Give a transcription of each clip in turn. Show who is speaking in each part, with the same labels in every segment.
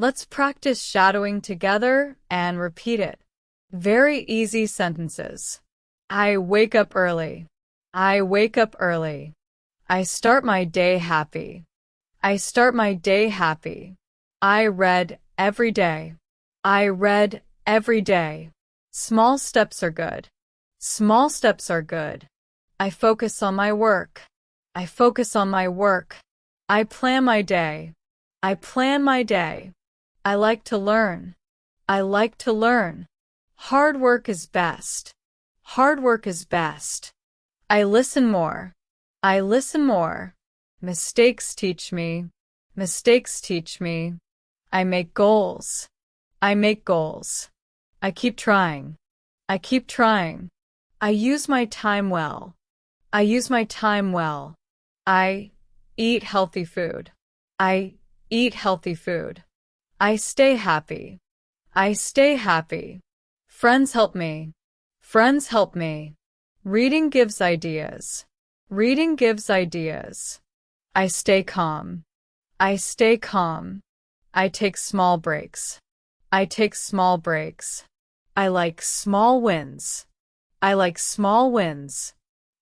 Speaker 1: Let's practice shadowing together and repeat it. Very easy sentences. I wake up early. I wake up early. I start my day happy. I start my day happy. I read every day. I read every day. Small steps are good. Small steps are good. I focus on my work. I focus on my work. I plan my day. I plan my day. I like to learn. I like to learn. Hard work is best. Hard work is best. I listen more. I listen more. Mistakes teach me. Mistakes teach me. I make goals. I make goals. I keep trying. I keep trying. I use my time well. I use my time well. I eat healthy food. I eat healthy food. I stay happy. I stay happy. Friends help me. Friends help me. Reading gives ideas. Reading gives ideas. I stay calm. I stay calm. I take small breaks. I take small breaks. I like small wins. I like small wins.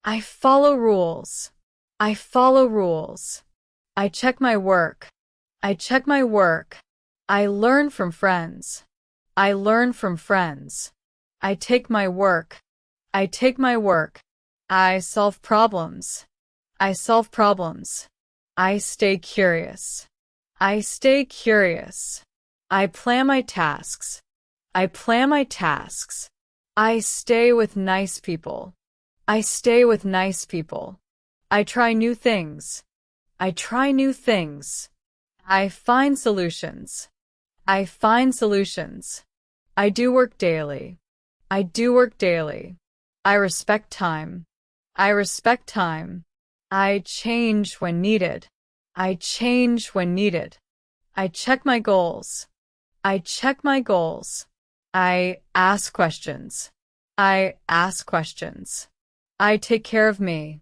Speaker 1: I follow rules. I follow rules. I check my work. I check my work. I learn from friends. I learn from friends. I take my work. I take my work. I solve problems. I solve problems. I stay curious. I stay curious. I plan my tasks. I plan my tasks. I stay with nice people. I stay with nice people. I try new things. I try new things. I find solutions. I find solutions. I do work daily. I do work daily. I respect time. I respect time. I change when needed. I change when needed. I check my goals. I check my goals. I ask questions. I ask questions. I take care of me.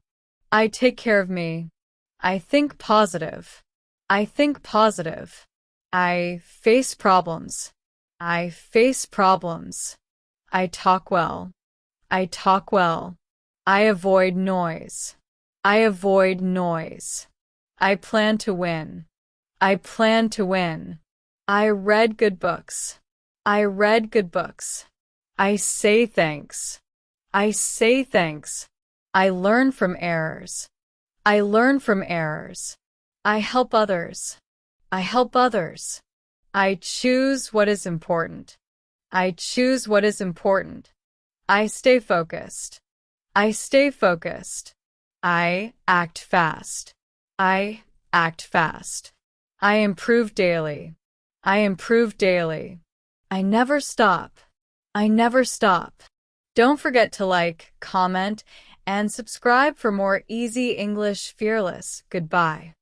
Speaker 1: I take care of me. I think positive. I think positive. I face problems. I face problems. I talk well. I talk well. I avoid noise. I avoid noise. I plan to win. I plan to win. I read good books. I read good books. I say thanks. I say thanks. I learn from errors. I learn from errors. I help others. I help others. I choose what is important. I choose what is important. I stay focused. I stay focused. I act fast. I act fast. I improve daily. I improve daily. I never stop. I never stop. Don't forget to like, comment, and subscribe for more easy English fearless. Goodbye.